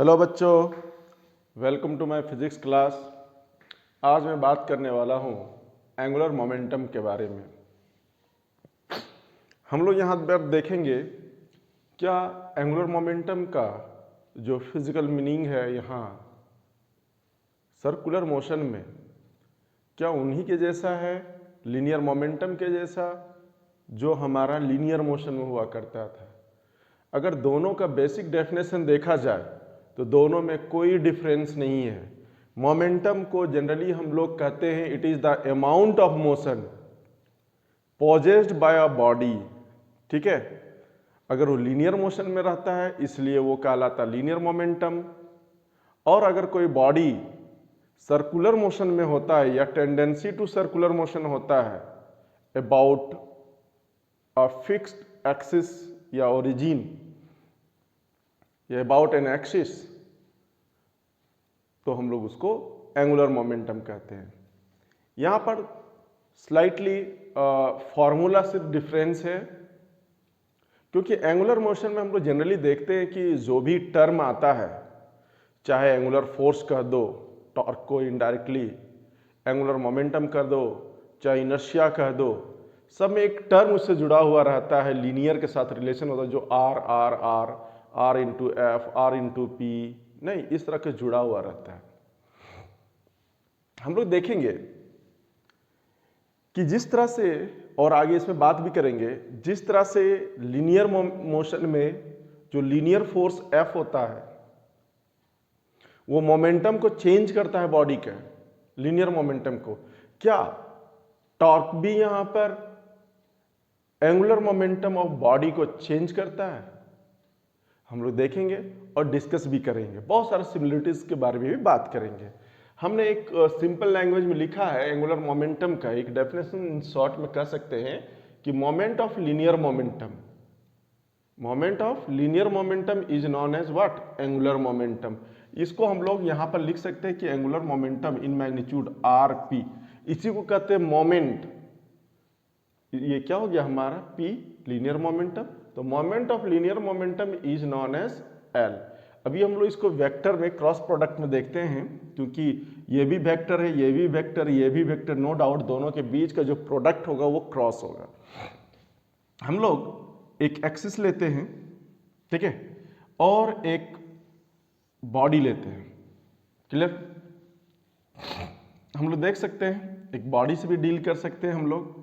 Hello बच्चों, welcome to my physics class. आज मैं बात करने वाला हूँ एंगुलर मोमेंटम के बारे में। हम लोग यहाँ पर देखेंगे क्या एंगुलर मोमेंटम का जो फिजिकल मीनिंग है यहाँ सर्कुलर मोशन में, क्या उन्हीं के जैसा है, लीनियर मोमेंटम के जैसा जो हमारा लीनियर मोशन में हुआ करता था। अगर दोनों का बेसिक डेफिनेशन देखा जाए तो दोनों में कोई डिफरेंस नहीं है। मोमेंटम को जनरली हम लोग कहते हैं it is the amount of motion possessed by a body. ठीक है, अगर वो लीनियर मोशन में रहता है इसलिए वो कहलाता लीनियर मोमेंटम, और अगर कोई बॉडी सर्कुलर मोशन में होता है या टेंडेंसी टू सर्कुलर मोशन होता है अबाउट अ फिक्स्ड एक्सिस या ओरिजिन या अबाउट एन एक्सिस, तो हम लोग उसको एंगुलर मोमेंटम कहते हैं। यहां पर स्लाइटली फॉर्मूला से डिफरेंस है, क्योंकि एंगुलर मोशन में हम लोग जनरली देखते हैं कि जो भी टर्म आता है, चाहे एंगुलर फोर्स कह दो, टॉर्क को इनडायरेक्टली, एंगुलर मोमेंटम कर दो, चाहे इनर्शिया कह दो, सब में एक टर्म उससे जुड़ा हुआ रहता है, लीनियर के साथ रिलेशन होता है, जो R R R R into F, R into P, नहीं इस तरह के जुड़ा हुआ रहता है। हम लोग देखेंगे कि जिस तरह से, और आगे इसमें बात भी करेंगे, जिस तरह से लीनियर मोशन में जो लीनियर फोर्स एफ होता है वो मोमेंटम को चेंज करता है बॉडी के, लीनियर मोमेंटम को, क्या टॉर्क भी यहां पर एंगुलर मोमेंटम ऑफ बॉडी को चेंज करता है? हम लोग देखेंगे और डिस्कस भी करेंगे, बहुत सारे सिमिलरिटीज के बारे में भी बात करेंगे। हमने एक सिंपल लैंग्वेज में लिखा है एंगुलर मोमेंटम का एक डेफिनेशन, इन शॉर्ट में कह सकते हैं कि moment of linear momentum, moment of linear momentum is known as what? Angular momentum. इसको हम लोग यहां पर लिख सकते हैं कि angular momentum in magnitude R P, इसी को कहते हैं मोमेंट। ये क्या हो गया हमारा? पी लीनियर मोमेंटम, तो moment of linear momentum is known as L. अभी हम लोग इसको वेक्टर में क्रॉस प्रोडक्ट में देखते हैं, क्योंकि ये भी वेक्टर है, ये भी वेक्टर, ये भी वेक्टर, नो डाउट दोनों के बीच का जो प्रोडक्ट होगा वो क्रॉस होगा। हम लोग एक एक्सिस लेते हैं, ठीक है, और एक बॉडी लेते हैं, क्लियर? हम लोग देख सकते हैं एक बॉडी से भी डील कर सकते हैं हम लोग।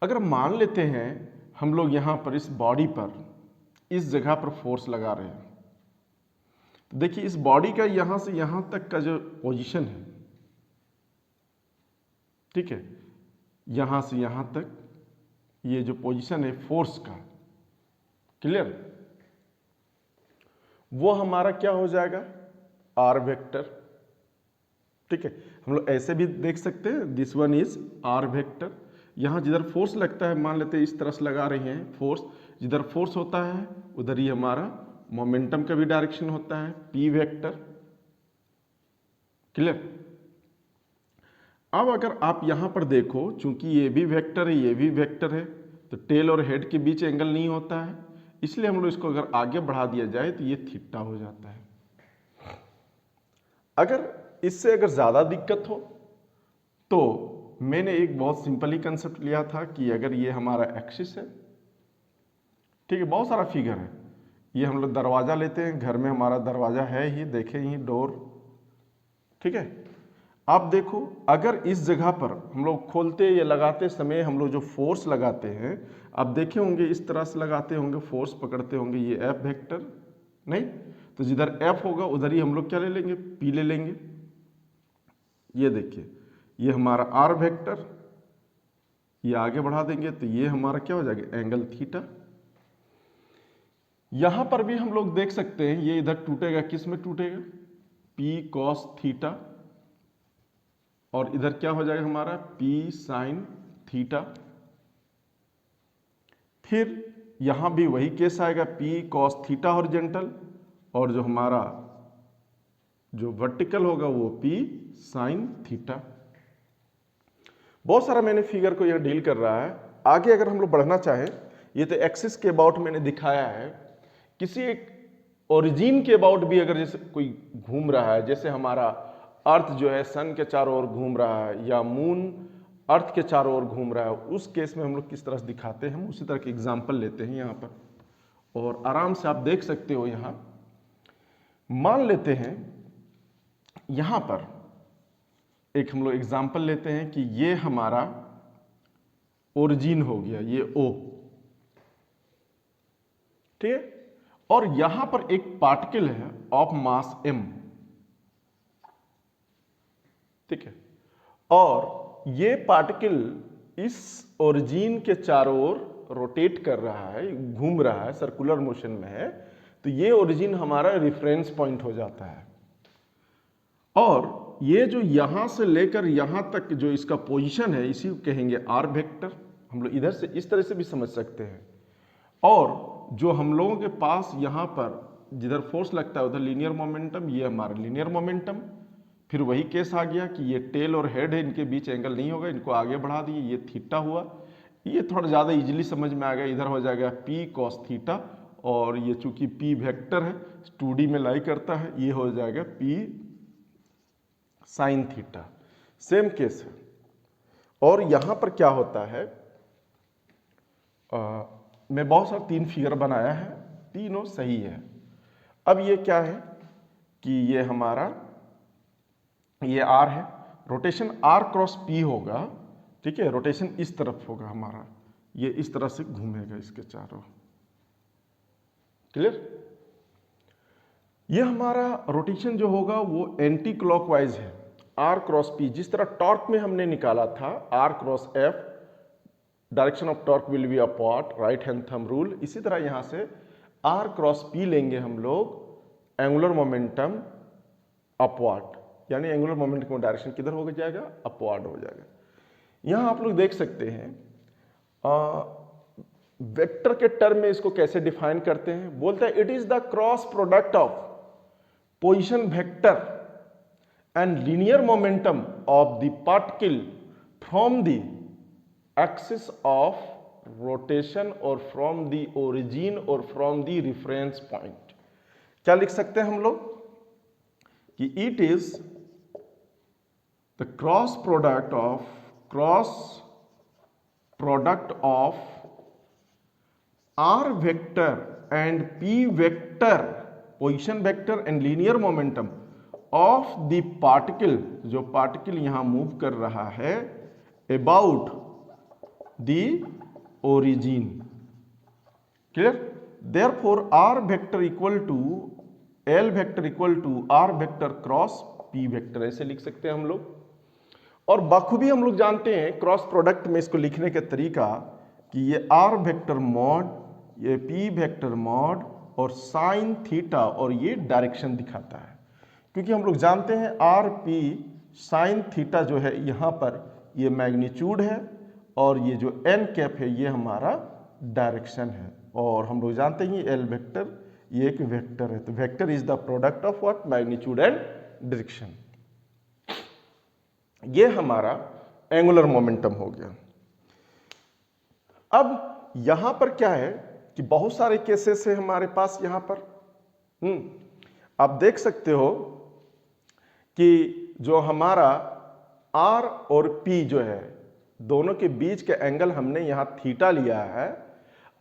अगर मान लेते हैं हम लोग यहां पर इस बॉडी पर, इस जगह पर फोर्स लगा रहे हैं, तो देखिए इस बॉडी का यहां से यहां तक का जो पोजीशन है, ठीक है, यहां से यहां तक ये जो पोजीशन है फोर्स का, क्लियर, वो हमारा क्या हो जाएगा? R vector. ठीक है, हम लोग ऐसे भी देख सकते हैं, this one is R vector. यहां जिधर फोर्स लगता है, मान लेते हैं इस तरह से लगा रहे हैं फोर्स, जिधर फोर्स होता है उधर ही हमारा मोमेंटम का भी डायरेक्शन होता है, पी वेक्टर, क्लियर। अब अगर आप यहां पर देखो, चूंकि ये भी वेक्टर है, ये भी वेक्टर है, तो टेल और हेड के बीच एंगल नहीं होता है, इसलिए हम लोग इसको अगर आगे बढ़ा दिया जाए तो ये थीटा हो जाता है। अगर इससे अगर ज्यादा दिक्कत हो तो मैंने एक बहुत सिंपल ही कंसेप्ट लिया था कि अगर ये हमारा एक्सिस है, ठीक है, बहुत सारा फिगर है, ये हम लोग दरवाजा लेते हैं, घर में हमारा दरवाजा है ही, देखें ही डोर, ठीक है। आप देखो अगर इस जगह पर हम लोग खोलते या लगाते समय हम लोग जो फोर्स लगाते हैं, आप देखे होंगे इस तरह से लगाते होंगे, फोर्स पकड़ते होंगे, ये एफ वेक्टर, नहीं तो जिधर एफ होगा उधर ही हम लोग क्या ले लेंगे? पी ले लेंगे। ये देखिए ये हमारा आर वेक्टर, ये आगे बढ़ा देंगे तो ये हमारा क्या हो जाएगा? Angle theta. यहां पर भी हम लोग देख सकते हैं ये इधर टूटेगा, किस में टूटेगा? पी कॉस थीटा, और इधर क्या हो जाएगा हमारा? P sine theta. फिर यहां भी वही केस आएगा, पी कॉस थीटा हॉरिजॉन्टल, और जो हमारा जो वर्टिकल होगा वो पी साइन थीटा। बहुत सारा मैंने फिगर को यह डील कर रहा है। आगे अगर हम लोग बढ़ना चाहें, ये तो एक्सिस के अबाउट मैंने दिखाया है, किसी एक ओरिजिन के अबाउट भी अगर जैसे कोई घूम रहा है, जैसे हमारा अर्थ जो है सन के चारों ओर घूम रहा है या मून अर्थ के चारों ओर घूम रहा है, उस केस में हम लोग किस तरह से दिखाते हैं, हम उसी तरह के एग्जाम्पल लेते हैं यहाँ पर और आराम से आप देख सकते हो। यहाँ मान लेते हैं यहाँ पर एक हम लोग एग्जाम्पल लेते हैं कि ये हमारा ओरिजिन हो गया, ये ओ, ठीक है, और यहां पर एक पार्टिकल है ऑफ मास m, ठीक है, और ये पार्टिकल इस ओरिजिन के चारों ओर रोटेट कर रहा है, घूम रहा है, सर्कुलर मोशन में है, तो ये ओरिजिन हमारा रेफरेंस पॉइंट हो जाता है। और ये जो यहां से लेकर यहां तक जो इसका पोजीशन है, इसी को कहेंगे आर वेक्टर। हम लोग इधर से इस तरह से भी समझ सकते हैं। और जो हम लोगों के पास यहाँ पर जिधर फोर्स लगता है उधर लीनियर मोमेंटम, ये हमारा लीनियर मोमेंटम। फिर वही केस आ गया कि ये टेल और हेड है, इनके बीच एंगल नहीं होगा, इनको आगे बढ़ा दिए, ये थीटा हुआ। ये थोड़ा ज़्यादा इजीली समझ में आ गया, इधर हो जाएगा p cos थीटा, और ये चूंकि p वेक्टर है 2D में लाई करता है, ये हो जाएगा p sin theta. Same case है। और यहाँ पर क्या होता है, मैं बहुत सारा 3 फिगर बनाया है, तीनों सही है। अब ये क्या है कि ये हमारा ये r है, रोटेशन r क्रॉस p होगा, ठीक है, रोटेशन इस तरफ होगा हमारा, ये इस तरह से घूमेगा इसके चारों, क्लियर। ये हमारा रोटेशन जो होगा वो एंटी क्लॉकवाइज है, r क्रॉस p। जिस तरह टॉर्क में हमने निकाला था r cross f, direction of torque will be upward, right hand thumb rule, इसी तरह यहां से r क्रॉस p लेंगे हम लोग, एंगुलर मोमेंटम अपवर्ड, यानी एंगुलर मोमेंटम का डायरेक्शन किधर हो जाएगा, अपवर्ड हो जाएगा। यहां आप लोग देख सकते हैं वेक्टर के टर्म में इसको कैसे डिफाइन करते हैं, बोलते हैं it is the cross product of position vector and linear momentum of the particle from the axis of rotation और फ्रॉम द ओरिजिन और फ्रॉम द रेफरेंस पॉइंट। क्या लिख सकते हैं हम लोग कि it is the cross product of r vector and p vector, position vector and linear momentum of the particle, जो पार्टिकल यहां मूव कर रहा है, about the origin, clear. Therefore r vector equal to l vector equal to r vector cross p vector, ऐसे लिख सकते हैं हम लोग। और बखूबी हम लोग जानते हैं क्रॉस प्रोडक्ट में इसको लिखने का तरीका कि ये r वेक्टर मॉड, ये p वेक्टर मॉड और साइन थीटा, और ये डायरेक्शन दिखाता है, क्योंकि हम लोग जानते हैं r p साइन थीटा जो है यहाँ पर ये मैग्नीट्यूड है, और ये जो n कैप है ये हमारा डायरेक्शन है। और हम लोग जानते हैं l वेक्टर ये एक वेक्टर है, तो vector is the product of what, magnitude and direction. ये हमारा एंगुलर मोमेंटम हो गया। अब यहां पर क्या है कि बहुत सारे केसेस है हमारे पास यहां पर। आप देख सकते हो कि जो हमारा r और p जो है दोनों के बीच के एंगल हमने यहां थीटा लिया है।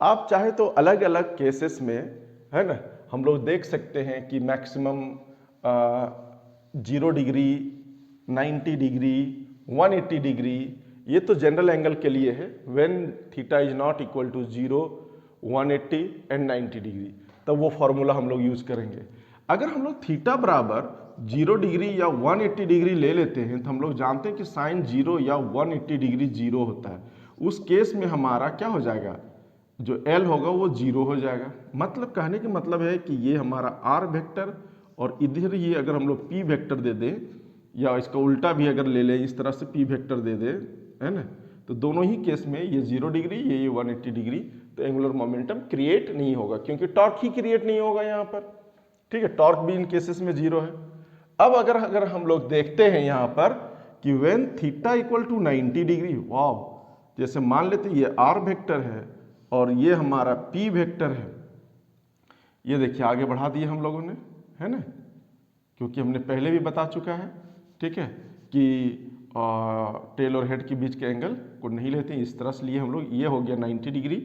आप चाहे तो अलग अलग केसेस में, है ना, हम लोग देख सकते हैं कि मैक्सिमम 0 डिग्री, 90 डिग्री, 180 डिग्री, ये तो जनरल एंगल के लिए है, when theta is not equal to 0, 180 and 90 degree, तब वो फॉर्मूला हम लोग यूज करेंगे। अगर हम लोग थीटा बराबर 0 डिग्री या 180 डिग्री ले लेते हैं तो हम लोग जानते हैं कि साइन 0 या 180 डिग्री 0 होता है। उस केस में हमारा क्या हो जाएगा, जो L होगा वो 0 हो जाएगा। मतलब कहने का मतलब है कि ये हमारा R वेक्टर, और इधर ये अगर हम लोग P वेक्टर दे दें, या इसका उल्टा भी अगर ले लें, इस तरह से P वेक्टर दे दें, है ना, तो दोनों ही केस में ये 0 डिग्री, ये 180 डिग्री, तो एंगुलर मोमेंटम क्रिएट नहीं होगा, क्योंकि टॉर्क ही क्रिएट नहीं होगा यहाँ पर, ठीक है। टॉर्क भी इन केसेस में 0 है। अब अगर हम लोग देखते हैं यहाँ पर कि when theta equal to 90 degree, wow, जैसे मान लेते हैं ये R वेक्टर है और ये हमारा P वेक्टर है, ये देखिए आगे बढ़ा दिए हम लोगों ने, है ना, क्योंकि हमने पहले भी बता चुका है, ठीक है, कि टेल और हेड के बीच के एंगल को नहीं लेते, इस तरह से लिए हम लोग। ये हो गया 90 डिग्री,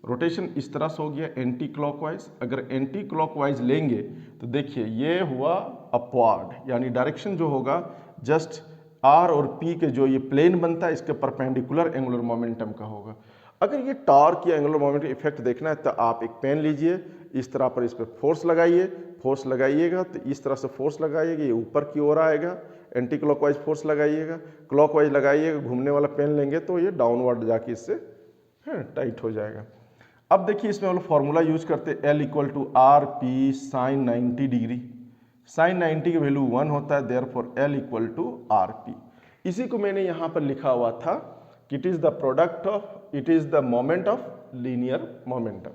रोटेशन इस तरह से हो गया एंटी क्लॉकवाइज। अगर एंटी क्लॉकवाइज लेंगे तो देखिए ये हुआ अपवार्ड, यानी डायरेक्शन जो होगा जस्ट आर और पी के जो ये प्लेन बनता है इसके परपेंडिकुलर एंगुलर मोमेंटम का होगा। अगर ये टॉर्क या एंगुलर मोमेंटम इफेक्ट देखना है तो आप एक पेन लीजिए, इस तरह पर इस पर फोर्स लगाइए, फोर्स लगाइएगा तो इस तरह से फोर्स लगाइएगा, ये ऊपर की ओर आएगा, एंटी क्लॉकवाइज फोर्स लगाइएगा, क्लॉकवाइज लगाइएगा, घूमने वाला पेन लेंगे तो ये डाउनवर्ड जाके इससे टाइट हो जाएगा। अब देखिए इसमें हम लोग फॉर्मूला यूज करते हैं L equal to R P sine 90 degree. Sine 90 की वैल्यू 1 होता है, therefore L equal to R P. इसी को मैंने यहाँ पर लिखा हुआ था कि it is the product of, it is the moment of linear momentum.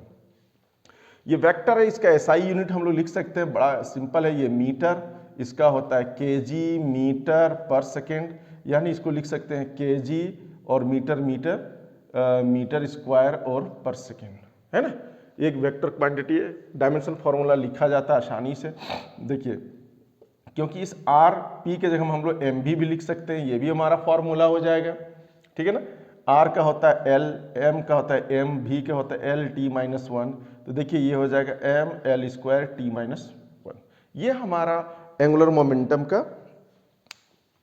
ये वेक्टर है, इसका एसआई यूनिट हम लोग लिख सकते हैं, बड़ा सिंपल है, ये मीटर, इसका होता है केजी मीटर पर सेकेंड, यानी इसको लिख सकते हैं केजी और मीटर मीटर स्क्वायर और पर सेकेंड, है ना। एक वेक्टर क्वांटिटी है, डायमेंशन फॉर्मूला लिखा जाता है आसानी से। देखिए क्योंकि इस आर पी के जगह हम लोग एम भी लिख सकते हैं, ये भी हमारा फॉर्मूला हो जाएगा, ठीक है ना। आर का होता है एल, एम का होता है एम, भी का होता है एल टी माइनस वन, तो देखिए ये हो जाएगा M L square T minus one. ये हमारा एंगुलर मोमेंटम का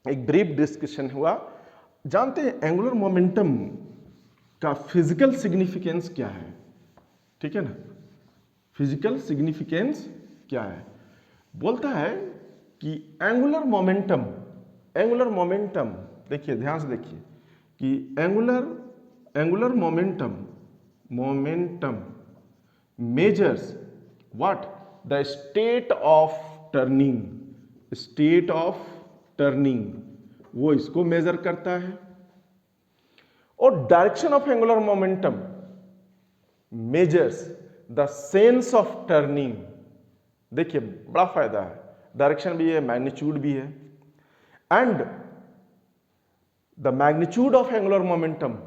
एक ब्रीफ डिस्कशन हुआ। जानते हैं एंगुलर मोमेंटम का फिजिकल सिग्निफिकेंस क्या है, ठीक है ना। फिजिकल सिग्निफिकेंस क्या है, बोलता है कि एंगुलर मोमेंटम देखिए ध्यान से देखिए कि angular momentum measures what, the state of turning, वो इसको मेजर करता है। और direction of angular momentum measures the sense of turning. देखिए बड़ा फायदा है, डायरेक्शन भी है, मैग्नीट्यूड भी है। And the magnitude of angular momentum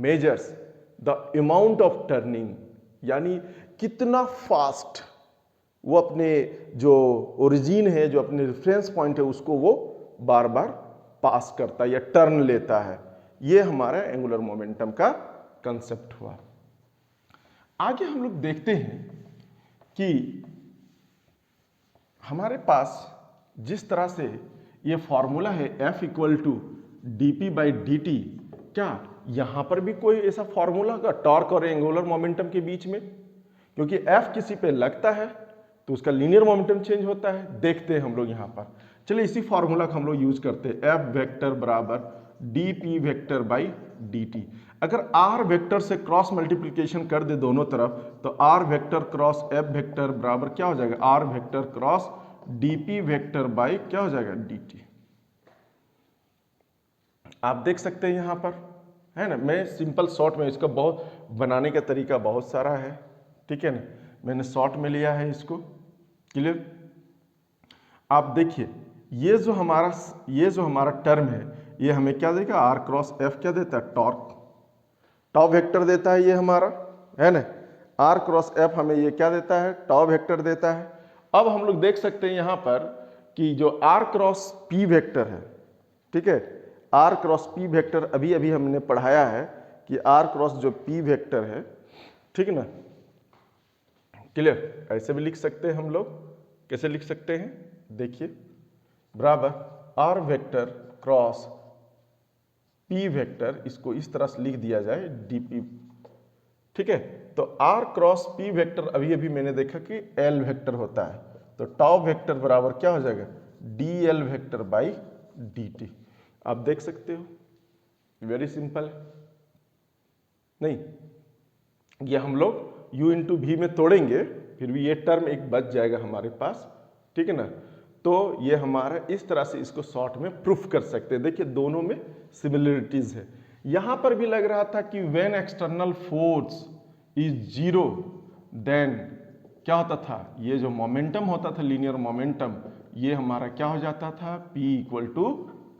measures the amount of turning, यानी कितना फास्ट वो अपने जो ओरिजिन है, जो अपने रेफरेंस पॉइंट है, उसको वो बार बार पास करता है या टर्न लेता है। ये हमारा एंगुलर मोमेंटम का कंसेप्ट हुआ। आगे हम लोग देखते हैं कि हमारे पास जिस तरह से ये फॉर्मूला है F equal to D P by D T, क्या यहां पर भी कोई ऐसा फॉर्मूला होगा टॉर्क और एंगुलर मोमेंटम के बीच में? क्योंकि F किसी पे लगता है तो उसका लीनियर मोमेंटम चेंज होता है। देखते हैं हम लोग यहां पर, चलिए इसी फॉर्मूला को हम लोग यूज करते हैं, F वेक्टर बराबर D P vector by D T. अगर R वेक्टर से क्रॉस मल्टीप्लिकेशन कर दे दोनों तरफ तो R vector cross F vector बराबर क्या हो जाएगा, R vector cross D P vector by क्या हो जाएगा, डी टी। आप देख सकते हैं यहां पर, है ना। मैं सिंपल शॉर्ट में, इसका बहुत बनाने का तरीका बहुत सारा है, ठीक है ना, मैंने शॉर्ट में लिया है इसको, क्लियर। आप देखिए ये जो हमारा टर्म है, ये हमें क्या देगा, आर क्रॉस एफ क्या देता है, टॉप वेक्टर देता है ये हमारा, है ना। आर क्रॉस एफ हमें ये क्या देता है, टॉप वेक्टर देता है। अब हम लोग देख सकते हैं यहां पर कि जो आर क्रॉस पी वेक्टर है, ठीक है, आर क्रॉस पी वेक्टर अभी अभी हमने पढ़ाया है कि आर क्रॉस जो पी वेक्टर है, ठीक है ना, क्लियर। ऐसे भी लिख सकते हैं हम लोग, कैसे लिख सकते हैं, देखिए बराबर R vector cross P vector, इसको इस तरह से लिख दिया जाए डीपी, ठीक है। तो आर क्रॉस पी वेक्टर अभी अभी मैंने देखा कि एल वेक्टर होता है, तो टॉप वेक्टर बराबर क्या हो जाएगा, D L vector by D T. आप देख सकते हो, वेरी सिंपल है नहीं, ये हम लोग u इंटू भी में तोड़ेंगे फिर भी ये टर्म एक बच जाएगा हमारे पास, ठीक है ना। तो ये हमारा इस तरह से इसको शॉर्ट में प्रूफ कर सकते हैं। देखिए दोनों में सिमिलरिटीज है। यहां पर भी लग रहा था कि when external force is zero then क्या होता था, ये जो मोमेंटम होता था लीनियर मोमेंटम, ये हमारा क्या हो जाता था, P इक्वल टू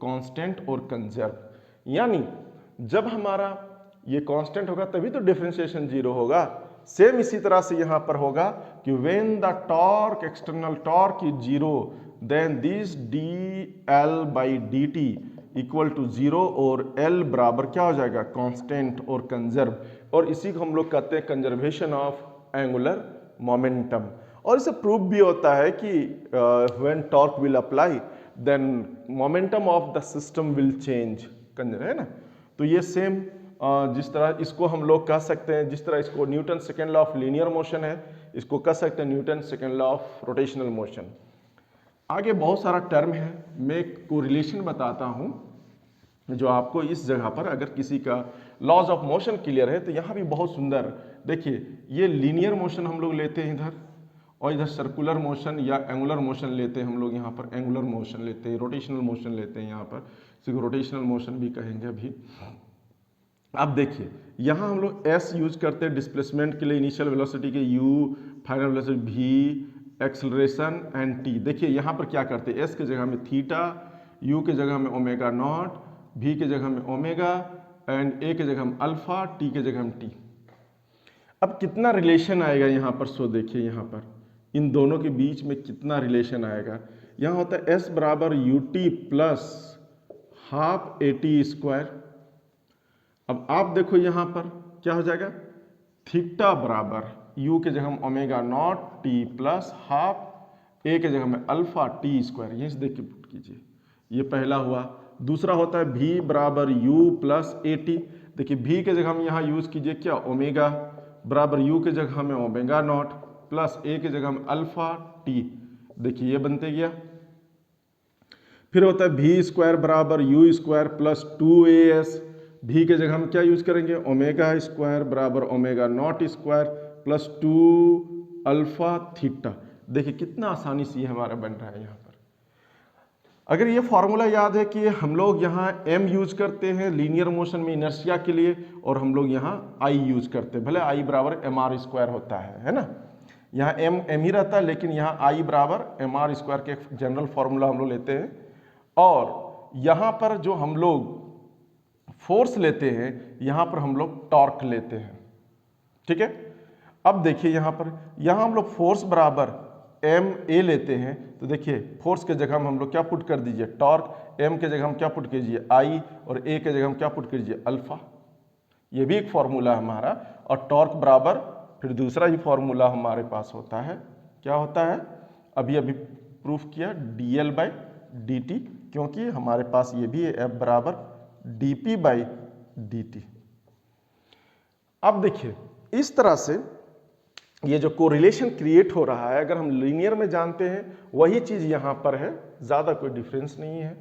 कांस्टेंट और कंजर्व। यानी जब हमारा ये कांस्टेंट होगा तभी तो डिफरेंशिएशन जीरो होगा। सेम इसी तरह से यहां पर होगा कि when the torque external torque is zero then this D L by D T equal to zero और एल बराबर क्या हो जाएगा, कांस्टेंट और कंजर्व, और इसी को हम लोग कहते हैं कंजर्वेशन ऑफ एंगुलर मोमेंटम। और इसे प्रूफ भी होता है कि when torque will apply then momentum of the system will change, है ना। तो ये सेम जिस तरह इसको हम लोग कह सकते हैं, जिस तरह इसको Newton second law of linear motion है, इसको कह सकते हैं Newton second law of rotational motion. आगे बहुत सारा टर्म है, मैं एक कोरिलेशन बताता हूं जो आपको इस जगह पर अगर किसी का लॉज ऑफ मोशन क्लियर है तो यहाँ भी बहुत सुंदर देखिए, ये लीनियर मोशन हम लोग लेते हैं इधर, और इधर सर्कुलर मोशन या एंगुलर मोशन लेते हैं हम लोग, यहाँ पर एंगुलर मोशन लेते हैं, रोटेशनल मोशन लेते हैं, यहाँ पर इसी रोटेशनल मोशन भी कहेंगे अभी। अब देखिए यहाँ हम लोग एस यूज करते हैं डिस्प्लेसमेंट के लिए, इनिशियल वेलोसिटी के यू, फाइनल वेलोसिटी भी, एक्सेलरेशन एंड टी। देखिए यहाँ पर क्या करते हैं, एस के जगह में थीटा, यू के जगह में ओमेगा नॉट, भी के जगह में ओमेगा एंड ए के जगह में अल्फा, टी के जगह में टी। अब कितना रिलेशन आएगा यहाँ पर, सो देखिए यहाँ पर इन दोनों के बीच में कितना रिलेशन आएगा। यहाँ होता है एस बराबर U T plus half A T square. अब आप देखो यहाँ पर क्या हो जाएगा, थीटा बराबर यू के जगह में omega naught T plus half A के जगह में अल्फा टी स्क्वायर। यहीं से देख के पुट कीजिए, ये पहला हुआ। दूसरा होता है भी बराबर यू प्लस ए टी। देखिए भी के जगह में यहाँ यूज कीजिए क्या, ओमेगा बराबर यू के जगह में ओमेगा नॉट प्लस ए के जगह में अल्फा टी। देखिए ये बनते गया। फिर होता है भी स्क्वायर बराबर यू स्क्वायर प्लस 2as। भी के जगह हम क्या यूज करेंगे, ओमेगा स्क्वायर बराबर omega naught square plus 2 alpha theta. देखिए कितना आसानी से ये हमारा बन रहा है यहाँ पर। अगर ये फॉर्मूला याद है कि हम लोग यहाँ m यूज करते हैं लीनियर मोशन में इनर्शिया के लिए, और हम लोग यहाँ I यूज करते हैं, भले I बराबर mr स्क्वायर होता है ना। यहाँ m ही रहता है, लेकिन यहाँ I बराबर mr स्क्वायर के जनरल फॉर्मूला हम लोग लेते हैं। और यहाँ पर जो हम लोग फोर्स लेते हैं, यहाँ पर हम लोग टॉर्क लेते हैं, ठीक है। अब देखिए यहाँ हम लोग फोर्स बराबर एम ए लेते हैं, तो देखिए फोर्स के जगह में हम लोग क्या पुट कर दीजिए, टॉर्क, एम के जगह हम क्या पुट कीजिए आई, और ए के जगह हम क्या पुट कीजिए अल्फा। ये भी एक फॉर्मूला हमारा। और टॉर्क बराबर फिर दूसरा ही फॉर्मूला हमारे पास होता है, क्या होता है, अभी अभी प्रूफ किया, D L by D T, क्योंकि हमारे पास ये भी है एफ बराबर D P by D T. अब देखिए इस तरह से ये जो कोरिलेशन क्रिएट हो रहा है, अगर हम लीनियर में जानते हैं वही चीज यहां पर है, ज्यादा कोई डिफरेंस नहीं है।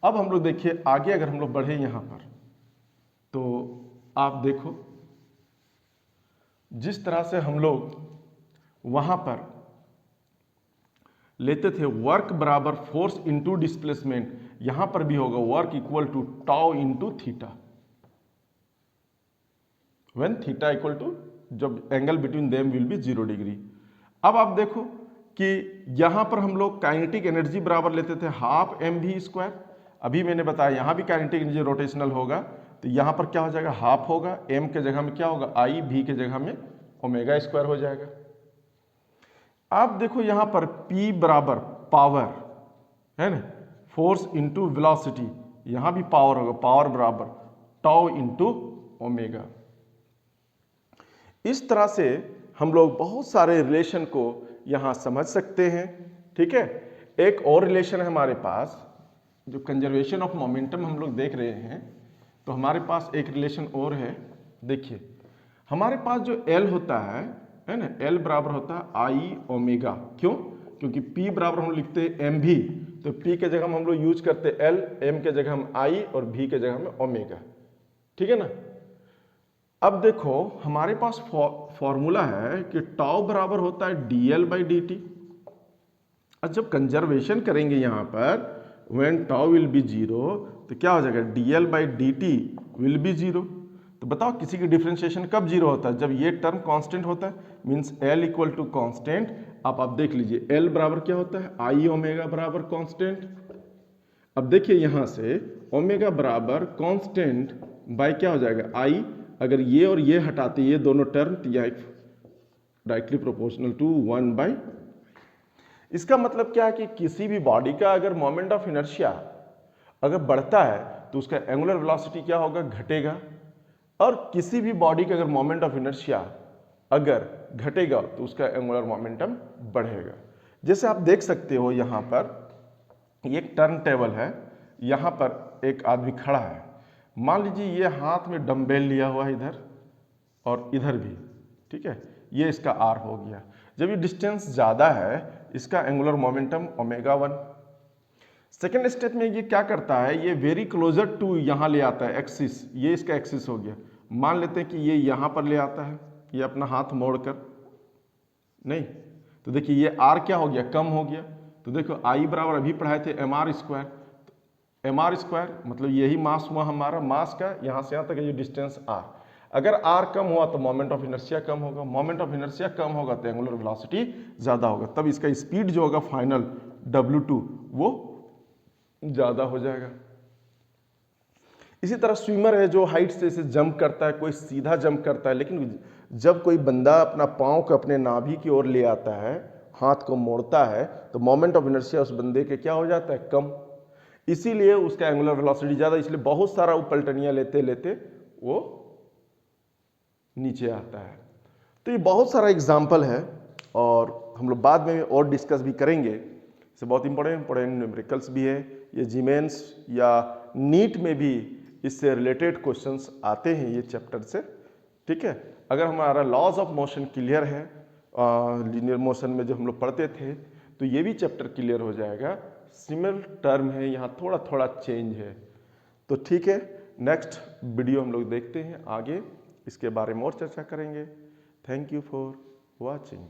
अब हम लोग देखिए आगे अगर हम लोग बढ़े यहां पर, तो आप देखो जिस तरह से हम लोग वहां पर लेते थे वर्क बराबर फोर्स इंटू डिस्प्लेसमेंट, यहां पर भी होगा work equal to tau into theta, when theta equal to, जब angle between them will be 0 degree. अब आप देखो कि यहां पर हम लोग काइनेटिक एनर्जी बराबर लेते थे हाफ एम वी स्क्वायर। अभी मैंने बताया यहां भी काइनेटिक एनर्जी रोटेशनल होगा, तो यहां पर क्या हो जाएगा, हाफ होगा, एम के जगह में क्या होगा आई, भी के जगह में ओमेगा स्क्वायर हो जाएगा। आप देखो यहां पर P बराबर पावर है ना, फोर्स इंटू वेलोसिटी, यहां भी पावर होगा, पावर बराबर टाउ इंटू ओमेगा। इस तरह से हम लोग बहुत सारे रिलेशन को यहां समझ सकते हैं, ठीक है। एक और रिलेशन है हमारे पास, जो कंजर्वेशन ऑफ मोमेंटम हम लोग देख रहे हैं, तो हमारे पास एक रिलेशन और है। देखिए हमारे पास जो L होता है ना, L बराबर होता है आई ओमेगा। क्यों? क्योंकि P बराबर हम लिखते हैं एम भी, तो P के जगह में हम लोग यूज करते हैं L, M के जगह में आई और V के जगह में ओमेगा, ठीक है ना। अब देखो हमारे पास फॉर्मूला है कि टाउ बराबर होता है dl बाई डी टी। जब कंजर्वेशन करेंगे यहां पर व्हेन टाउ विल बी 0, तो क्या हो जाएगा dl by D T will be 0। तो बताओ किसी की डिफरेंशिएशन कब 0 होता है, जब ये टर्म कांस्टेंट होता है, means l equal to constant. आप देख लीजिए l बराबर क्या होता है आई ओमेगा बराबर कांस्टेंट। अब देखिए यहां से ओमेगा बराबर कांस्टेंट बाय क्या हो जाएगा आई, अगर ये और ये हटाते ये दोनों टर्म, तो यह एक डायरेक्टली प्रोपोर्शनल टू 1/। इसका मतलब क्या है कि किसी भी बॉडी का अगर मोमेंट ऑफ इनर्शिया अगर बढ़ता है तो उसका एंगुलर वेलोसिटी क्या होगा, घटेगा। और किसी भी बॉडी का अगर मोमेंट ऑफ इनर्शिया अगर घटेगा तो उसका एंगुलर मोमेंटम बढ़ेगा। जैसे आप देख सकते हो यहाँ पर ये एक टर्न टेबल है, यहाँ पर एक आदमी खड़ा है। मान लीजिए ये हाथ में डंबेल लिया हुआ है इधर और इधर भी, ठीक है, ये इसका आर हो गया। जब ये डिस्टेंस ज़्यादा है इसका एंगुलर मोमेंटम ω1। सेकेंड स्टेप में ये क्या करता है, ये वेरी क्लोजर टू यहाँ ले आता है एक्सिस, ये इसका एक्सिस हो गया। मान लेते हैं कि ये यहाँ पर ले आता है, ये अपना हाथ मोड़कर, नहीं तो देखिए ये आर क्या हो गया, कम हो गया। तो देखो आई बराबर अभी पढ़ाए थे mr², mr² मतलब यही मास हुआ हमारा, मास का यहाँ से यहाँ तक ये डिस्टेंस r। अगर r कम हुआ तो मोमेंट ऑफ इनर्शिया कम होगा, मोमेंट ऑफ इनर्शिया कम होगा तो एंगुलर वेलोसिटी ज़्यादा होगा, तब इसका स्पीड जो होगा फाइनल W2 वो ज़्यादा हो जाएगा। इसी तरह स्विमर है जो हाइट से इसे जंप करता है, कोई सीधा जंप करता है, लेकिन जब कोई बंदा अपना पाँव को अपने नाभि की ओर ले आता है, हाथ को मोड़ता है, तो मोमेंट ऑफ इनर्शिया उस बंदे के क्या हो जाता है, कम। इसीलिए उसका एंगुलर वेलोसिटी ज़्यादा, इसलिए बहुत सारा वो पलटनियाँ लेते लेते वो नीचे आता है। तो ये बहुत सारा एग्जाम्पल है और हम लोग बाद में और डिस्कस भी करेंगे। इससे बहुत इंपॉर्टेंट न्यूमेरिकल्स भी है, ये जीमेंस या नीट में भी इससे रिलेटेड क्वेश्चंस आते हैं ये चैप्टर से, ठीक है। अगर हमारा लॉज ऑफ मोशन क्लियर है, लीनियर मोशन में जो हम लोग पढ़ते थे, तो ये भी चैप्टर क्लियर हो जाएगा। सिमिलर टर्म है, यहाँ थोड़ा थोड़ा चेंज है। तो ठीक है, नेक्स्ट वीडियो हम लोग देखते हैं, आगे इसके बारे में और चर्चा करेंगे। Thank you for watching.